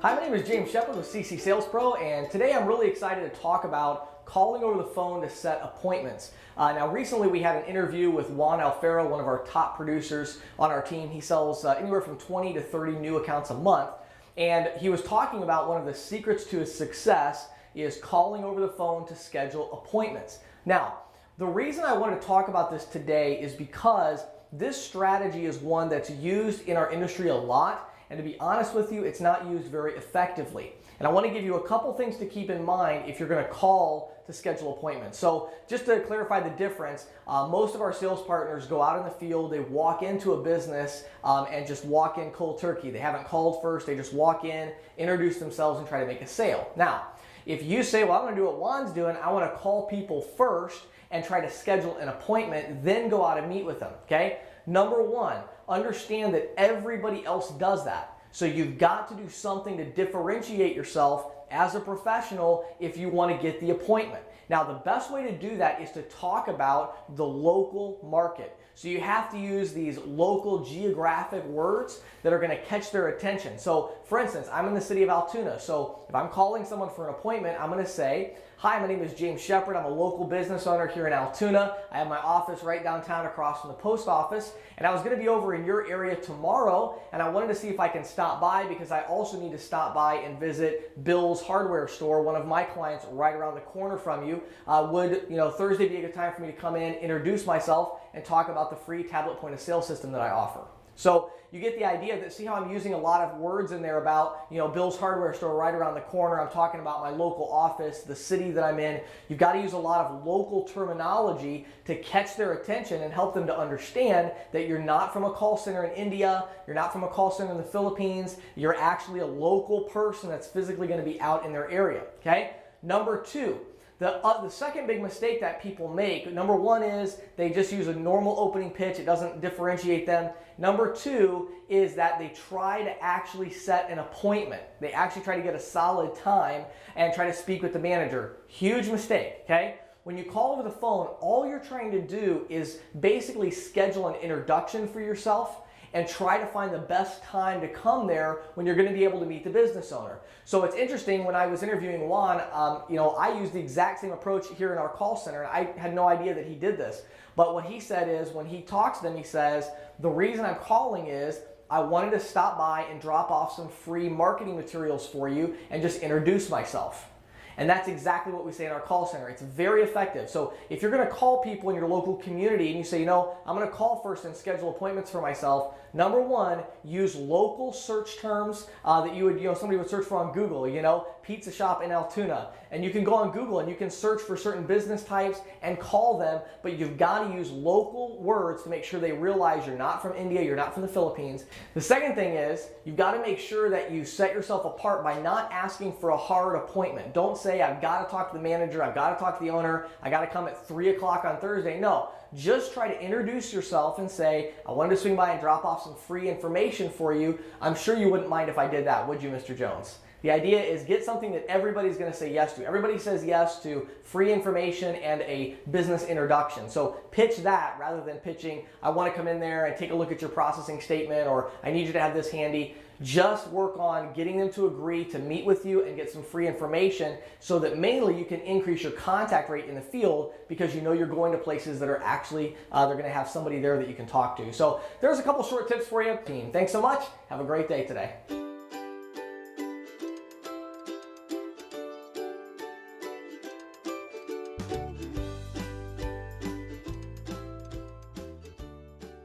Hi, my name is James Shepard with CC Sales Pro, and today I'm really excited to talk about calling over the phone to set appointments. Now, recently we had an interview with Juan Alfaro, one of our top producers on our team. He sells anywhere from 20 to 30 new accounts a month, and he was talking about one of the secrets to his success is calling over the phone to schedule appointments. Now, the reason I wanted to talk about this today is because this strategy is one that's used in our industry a lot. And to be honest with you, it's not used very effectively. And I want to give you a couple things to keep in mind if you're going to call to schedule appointments. So just to clarify the difference, most of our sales partners go out in the field, they walk into a business and just walk in cold turkey. They haven't called first, they just walk in, introduce themselves, and try to make a sale. Now, if you say, well, I'm going to do what Juan's doing, I want to call people first and try to schedule an appointment, then go out and meet with them, okay? Number one, understand that everybody else does that. So you've got to do something to differentiate yourself as a professional if you want to get the appointment. Now, the best way to do that is to talk about the local market. So you have to use these local geographic words that are going to catch their attention. So for instance, I'm in the city of Altoona. So if I'm calling someone for an appointment, I'm going to say, hi, my name is James Shepard. I'm a local business owner here in Altoona. I have my office right downtown across from the post office. And I was going to be over in your area tomorrow, and I wanted to see if I can stop by because I also need to stop by and visit Bill's hardware store, one of my clients right around the corner from you. Would Thursday be a good time for me to come in, introduce myself, and talk about the free tablet point of sale system that I offer? So you get the idea that, see how I'm using a lot of words in there about, Bill's hardware store right around the corner. I'm talking about my local office, the city that I'm in. You've got to use a lot of local terminology to catch their attention and help them to understand that you're not from a call center in India, you're not from a call center in the Philippines, you're actually a local person that's physically going to be out in their area, okay? Number two, the second big mistake that people make, number one is they just use a normal opening pitch. It doesn't differentiate them. Number two is that they try to actually set an appointment. They actually try to get a solid time and try to speak with the manager. Huge mistake, okay? When you call over the phone, all you're trying to do is basically schedule an introduction for yourself and try to find the best time to come there when you're going to be able to meet the business owner. So it's interesting, when I was interviewing Juan, I used the exact same approach here in our call center, and I had no idea that he did this. But what he said is, when he talks to them, he says, the reason I'm calling is I wanted to stop by and drop off some free marketing materials for you and just introduce myself. And that's exactly what we say in our call center. It's very effective. So if you're going to call people in your local community and you say, I'm going to call first and schedule appointments for myself, number one, use local search terms that you would, somebody would search for on Google, pizza shop in Altoona. And you can go on Google and you can search for certain business types and call them, but you've got to use local words to make sure they realize you're not from India, you're not from the Philippines. The second thing is, you've got to make sure that you set yourself apart by not asking for a hard appointment. Don't say, I've got to talk to the manager, I've got to talk to the owner, I got to come at 3 o'clock on Thursday. No, just try to introduce yourself and say, I wanted to swing by and drop off some free information for you. I'm sure you wouldn't mind if I did that, would you, Mr. Jones? The idea is get something that everybody's going to say yes to. Everybody says yes to free information and a business introduction. So pitch that rather than pitching, I want to come in there and take a look at your processing statement, or I need you to have this handy. Just work on getting them to agree to meet with you and get some free information so that mainly you can increase your contact rate in the field because you're going to places that are actually, they're going to have somebody there that you can talk to. So there's a couple short tips for you. Team, thanks so much. Have a great day today.